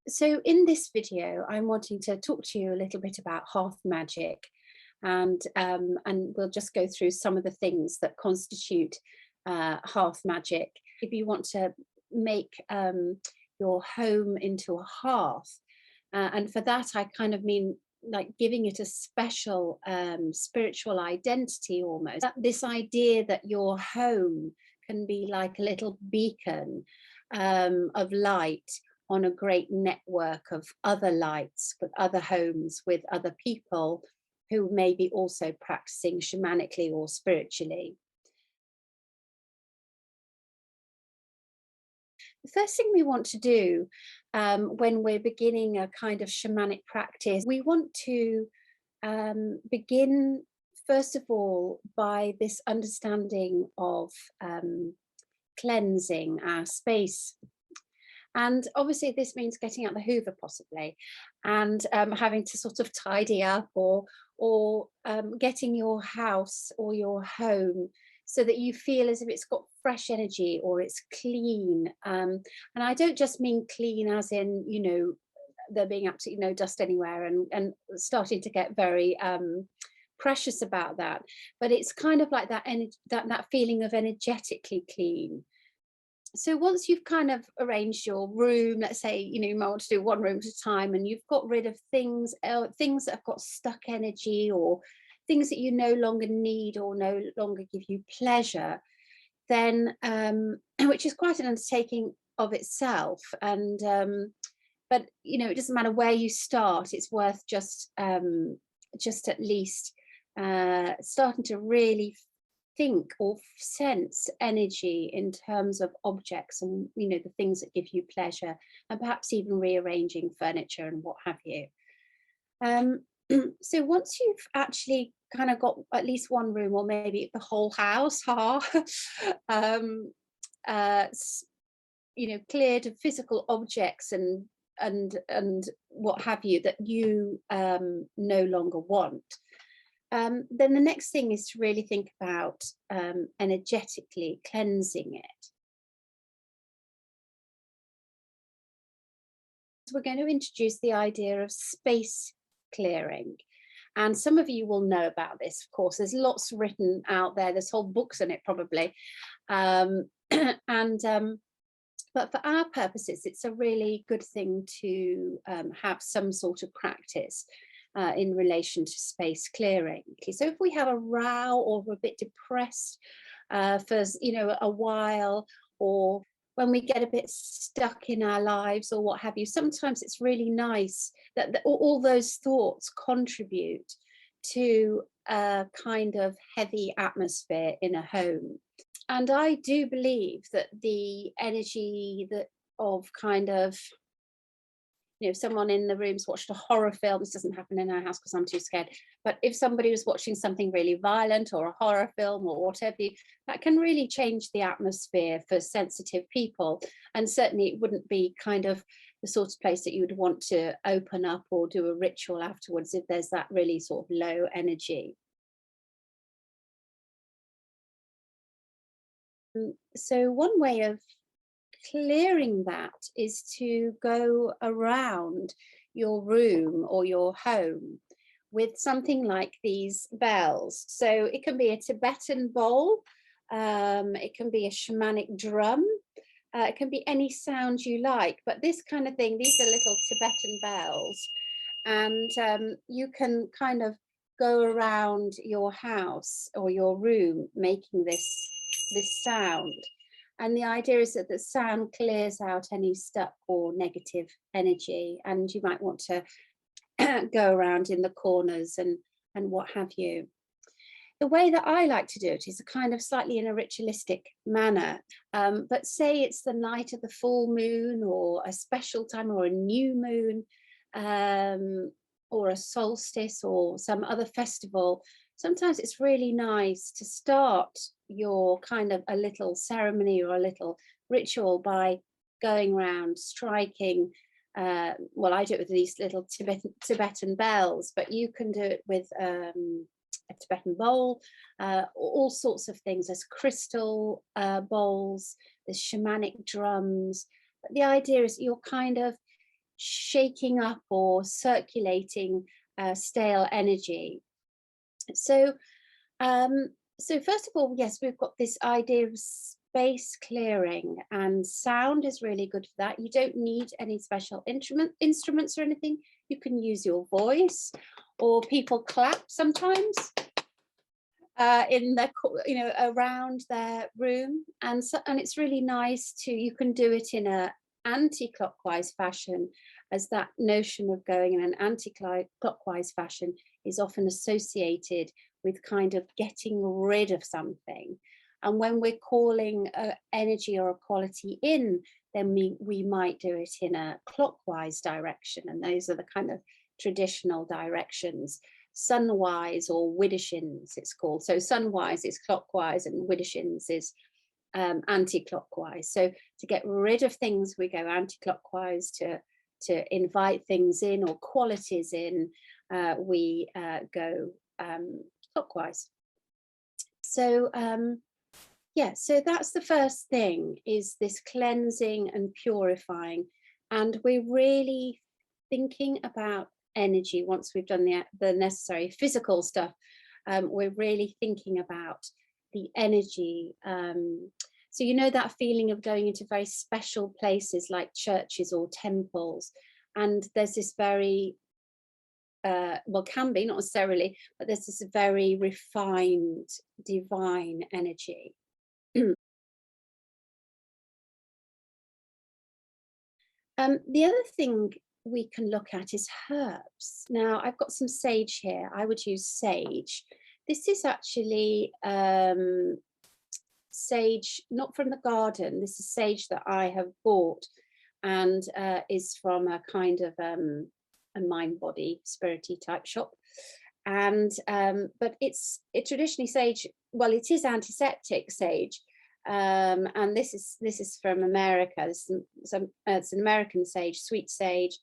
So in this video, I'm wanting to talk to you a little bit about hearth magic, and we'll just go through some of the things that constitute hearth magic. If you want to make your home into a hearth, and for that I kind of mean like giving it a special spiritual identity almost. This idea that your home can be like a little beacon of light on a great network of other lights, with other homes, with other people who may be also practicing shamanically or spiritually. The first thing we want to do when we're beginning a kind of shamanic practice, we want to begin, first of all, by this understanding of cleansing our space. And obviously this means getting out the Hoover possibly, and having to sort of tidy up, or getting your house or your home so that you feel as if it's got fresh energy or it's clean. And I don't just mean clean as in, you know, there being absolutely no dust anywhere and starting to get very precious about that. But it's kind of like that energy, that feeling of energetically clean. So once you've kind of arranged your room, let's say, you know, you might want to do one room at a time, and you've got rid of things that have got stuck energy, or things that you no longer need or no longer give you pleasure, then which is quite an undertaking of itself. And but you know, it doesn't matter where you start, it's worth just at least starting to really think or sense energy in terms of objects, and you know, the things that give you pleasure, and perhaps even rearranging furniture and what have you. So once you've actually kind of got at least one room, or maybe the whole house, you know, cleared of physical objects and what have you that you no longer want, then the next thing is to really think about energetically cleansing it. So we're going to introduce the idea of space clearing. And some of you will know about this, of course. There's lots written out there. There's whole books on it probably. But for our purposes, it's a really good thing to have some sort of practice in relation to space clearing. So if we have a row or we're a bit depressed for, you know, a while, or when we get a bit stuck in our lives or what have you, sometimes it's really nice that all those thoughts contribute to a kind of heavy atmosphere in a home. And I do believe that the energy that of kind of, you know, if someone in the room's watched a horror film, this doesn't happen in our house because I'm too scared, but if somebody was watching something really violent or a horror film or whatever, that can really change the atmosphere for sensitive people. And certainly it wouldn't be kind of the sort of place that you would want to open up or do a ritual afterwards if there's that really sort of low energy. So one way of clearing that is to go around your room or your home with something like these bells. So it can be a Tibetan bowl, it can be a shamanic drum, it can be any sound you like, but this kind of thing, these are little Tibetan bells, and you can kind of go around your house or your room making this sound. And the idea is that the sound clears out any stuck or negative energy, and you might want to go around in the corners and what have you. The way that I like to do it is a kind of slightly in a ritualistic manner, but say it's the night of the full moon or a special time or a new moon, or a solstice or some other festival. Sometimes it's really nice to start your kind of a little ceremony or a little ritual by going around striking, well, I do it with these little Tibetan bells, but you can do it with a Tibetan bowl, all sorts of things. There's crystal bowls, there's shamanic drums. But the idea is you're kind of shaking up or circulating stale energy. So, so first of all, yes, we've got this idea of space clearing, and sound is really good for that. You don't need any special instruments or anything. You can use your voice, or people clap sometimes in their, around their room, and it's really nice to, you can do it in a anti-clockwise fashion, as that notion of going in an anti-clockwise fashion is often associated with kind of getting rid of something. And when we're calling energy or a quality in, then we might do it in a clockwise direction, and those are the kind of traditional directions. Sunwise or Widdershins, it's called. So sunwise is clockwise and Widdershins is anti-clockwise. So to get rid of things, we go anti-clockwise. To invite things in or qualities in, we go clockwise. So yeah, so that's the first thing, is this cleansing and purifying. And we're really thinking about energy once we've done the necessary physical stuff. We're really thinking about the energy. So you know that feeling of going into very special places like churches or temples, and there's this very well, can be, not necessarily, but there's this very refined divine energy. The other thing we can look at is herbs. Now, I've got some sage here. I would use sage. This is actually sage, not from the garden. This is sage that I have bought, and is from a kind of a mind body spirity type shop. And but it's traditionally sage. Well, it is antiseptic sage. And this is from America. It's an American sage, sweet sage,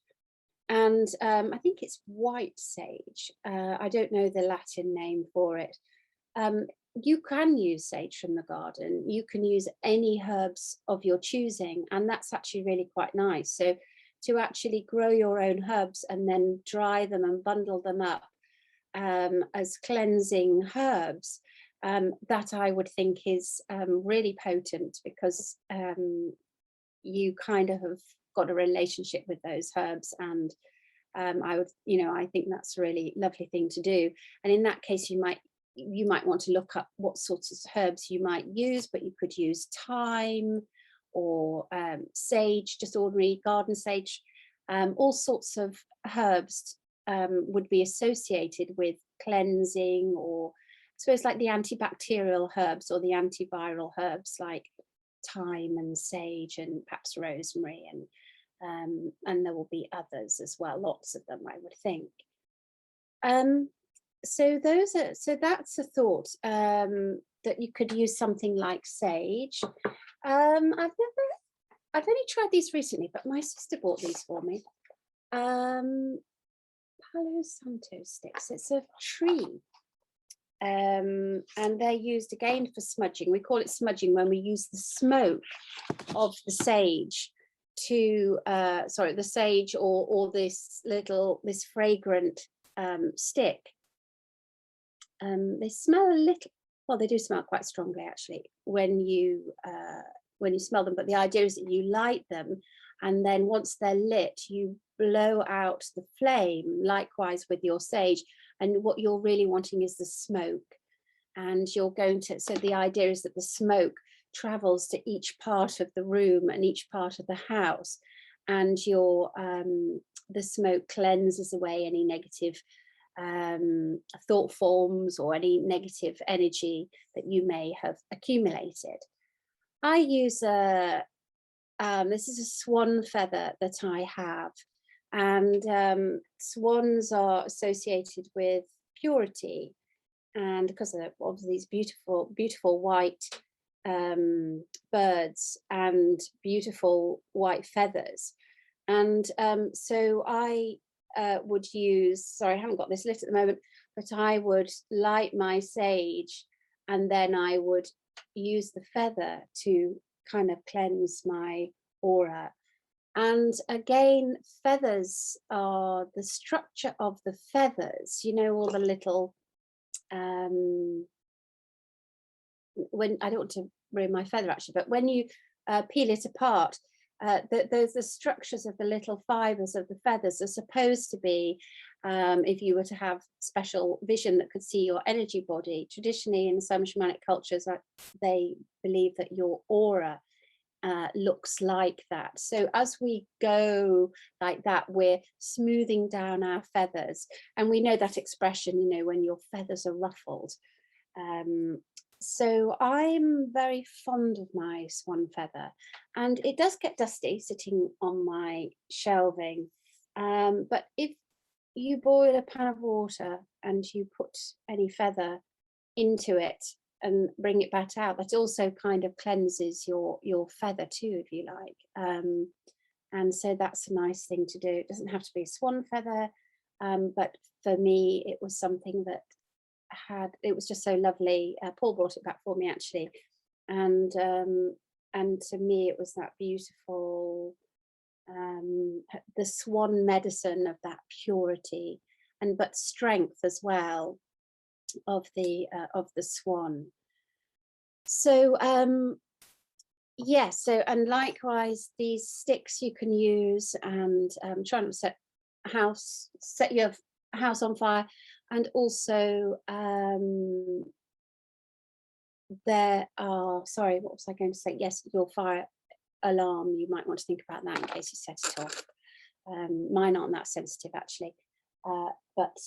and I think it's white sage. I don't know the Latin name for it. You can use sage from the garden. You can use any herbs of your choosing, and that's actually really quite nice. So to actually grow your own herbs and then dry them and bundle them up as cleansing herbs, that I would think is really potent, because you kind of have got a relationship with those herbs, and I think that's a really lovely thing to do. And in that case, you might want to look up what sorts of herbs you might use, but you could use thyme or sage, just ordinary garden sage. All sorts of herbs would be associated with cleansing, or I suppose like the antibacterial herbs or the antiviral herbs like thyme and sage and perhaps rosemary, and there will be others as well, lots of them, I would think. So that's a thought, that you could use something like sage. I've only tried these recently, but my sister bought these for me. Palo Santo sticks. It's a tree. And they're used again for smudging. We call it smudging when we use the smoke of the sage to, the sage or this fragrant stick. They smell a little, well, they do smell quite strongly actually when you smell them, but the idea is that you light them, and then once they're lit, you blow out the flame, likewise with your sage. And what you're really wanting is the smoke. And you're going to, so the idea is that the smoke travels to each part of the room and each part of the house. And the smoke cleanses away any negative thought forms or any negative energy that you may have accumulated. I use this is a swan feather that I have, and swans are associated with purity, and because of these beautiful white birds and beautiful white feathers. And so I would use, sorry, I haven't got this lit at the moment, but I would light my sage, and then I would use the feather to kind of cleanse my aura. And again, feathers are the structure of the feathers, you know, all the little, when I don't want to ruin my feather actually, but when you peel it apart, the structures of the little fibers of the feathers are supposed to be, if you were to have special vision that could see your energy body. Traditionally, in some shamanic cultures, they believe that your aura looks like that. So as we go like that, we're smoothing down our feathers, and we know that expression, you know, when your feathers are ruffled. So I'm very fond of my swan feather, and it does get dusty sitting on my shelving. But if you boil a pan of water and you put any feather into it and bring it back out, that also kind of cleanses your feather too, if you like. And so that's a nice thing to do. It doesn't have to be a swan feather, but for me, it was something that it was just so lovely. Paul brought it back for me actually, and to me it was that beautiful, the swan medicine of that purity, and but strength as well of the swan. So yes, so and likewise these sticks you can use, and try not to set your house on fire. And also there are, sorry, what was I going to say? Yes, your fire alarm, you might want to think about that in case you set it off. Mine aren't that sensitive actually, but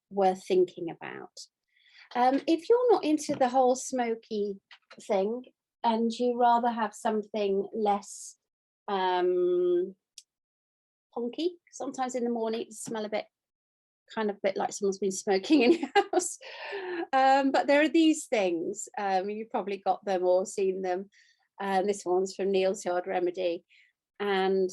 worth thinking about. If you're not into the whole smoky thing and you rather have something less honky, sometimes in the morning it smell a bit like someone's been smoking in your house. But there are these things, you've probably got them or seen them. This one's from Neil's Yard Remedy, and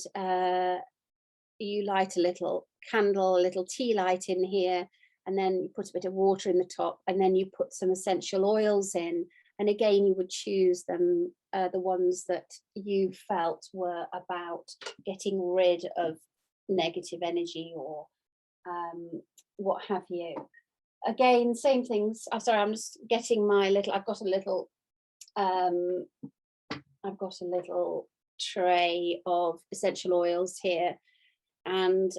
you light a little candle, a little tea light in here, and then you put a bit of water in the top, and then you put some essential oils in. And again, you would choose them, the ones that you felt were about getting rid of negative energy or what have you. Again, same things. I'm sorry, I'm just getting my little, I've got a little tray of essential oils here, and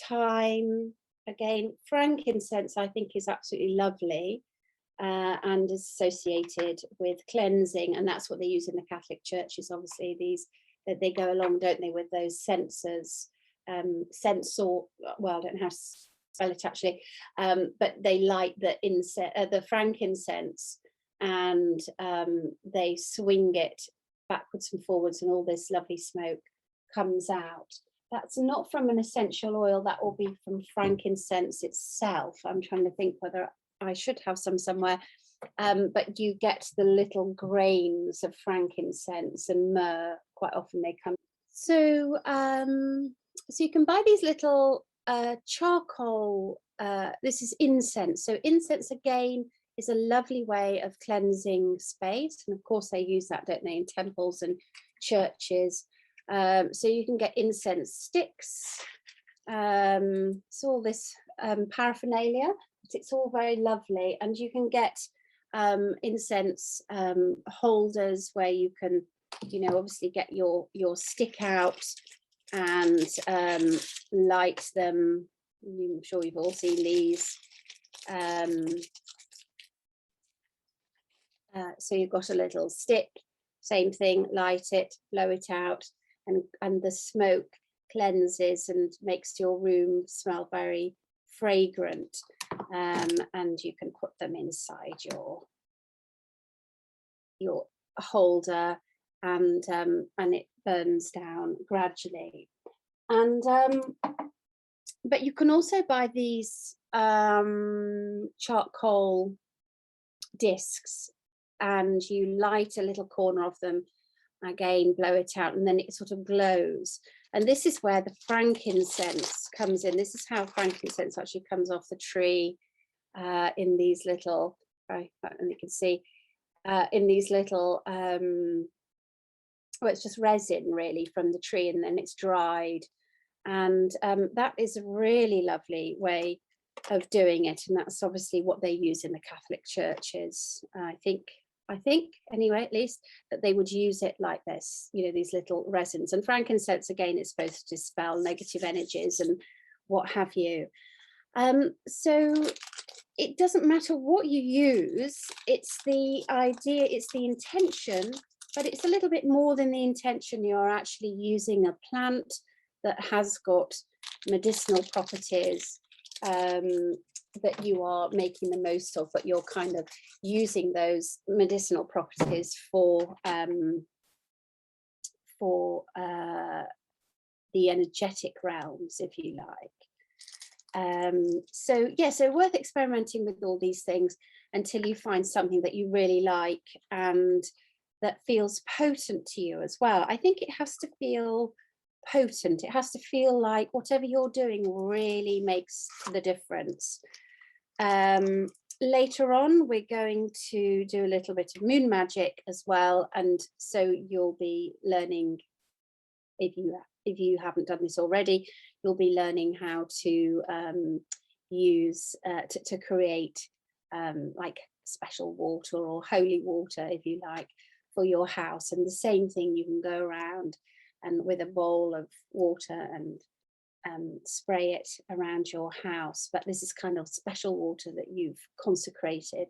thyme, again, frankincense I think is absolutely lovely, and is associated with cleansing, and that's what they use in the Catholic churches, obviously, these that they go along, don't they, with those censers, sensor, well, I don't know how to spell it actually, but they light the frankincense, and they swing it backwards and forwards, and all this lovely smoke comes out. That's not from an essential oil, that will be from frankincense itself. I'm trying to think whether I should have some somewhere, but you get the little grains of frankincense and myrrh, quite often they come. So so you can buy these little charcoal, this is incense. So incense again is a lovely way of cleansing space, and of course they use that, don't they, in temples and churches. So you can get incense sticks, so all this paraphernalia, but it's all very lovely, and you can get incense holders where you can, you know, obviously get your stick out and light them. I'm sure you've all seen these. So you've got a little stick, same thing, light it, blow it out, and the smoke cleanses and makes your room smell very fragrant, and you can put them inside your holder, and it burns down gradually. And but you can also buy these charcoal discs, and you light a little corner of them, again blow it out, and then it sort of glows. And this is where the frankincense comes in. This is how frankincense actually comes off the tree, in these little, and you can see in these little well, it's just resin really from the tree, and then it's dried. And that is a really lovely way of doing it. And that's obviously what they use in the Catholic churches. I think anyway, at least, that they would use it like this, you know, these little resins. And frankincense, again, is supposed to dispel negative energies and what have you. So it doesn't matter what you use, it's the idea, it's the intention, but it's a little bit more than the intention. You're actually using a plant that has got medicinal properties that you are making the most of, but you're kind of using those medicinal properties for the energetic realms, if you like. So yeah, so worth experimenting with all these things until you find something that you really like and that feels potent to you as well. I think it has to feel potent. It has to feel like whatever you're doing really makes the difference. Later on, we're going to do a little bit of moon magic as well, and so you'll be learning, if you haven't done this already, you'll be learning how to use to create like special water or holy water, if you like, for your house. And the same thing, you can go around and with a bowl of water and spray it around your house. But this is kind of special water that you've consecrated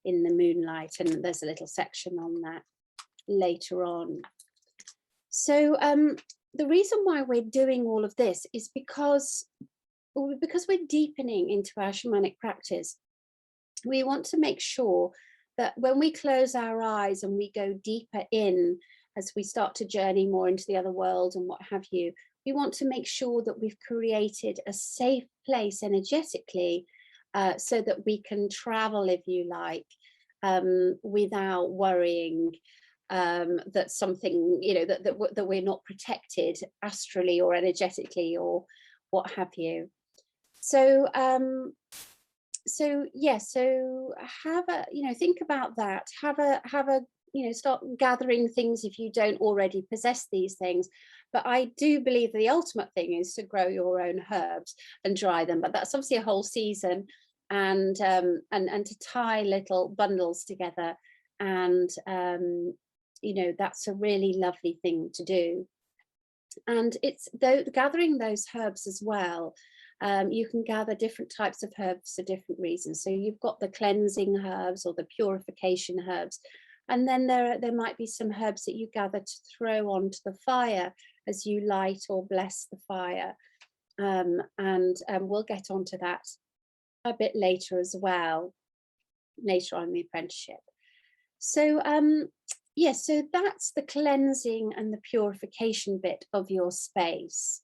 in the moonlight, and there's a little section on that later on. So the reason why we're doing all of this is because we're deepening into our shamanic practice. We want to make sure that when we close our eyes and we go deeper in, as we start to journey more into the other world and what have you, we want to make sure that we've created a safe place energetically so that we can travel, if you like, without worrying that something, you know, that we're not protected astrally or energetically or what have you. So so yeah, so have a, you know, think about that, have a you know, start gathering things if you don't already possess these things. But I do believe the ultimate thing is to grow your own herbs and dry them, but that's obviously a whole season. And to tie little bundles together, and you know, that's a really lovely thing to do. And it's gathering those herbs as well. You can gather different types of herbs for different reasons. So you've got the cleansing herbs or the purification herbs, and then there might be some herbs that you gather to throw onto the fire as you light or bless the fire. And we'll get onto that a bit later as well, later on in the apprenticeship. So yeah, so that's the cleansing and the purification bit of your space.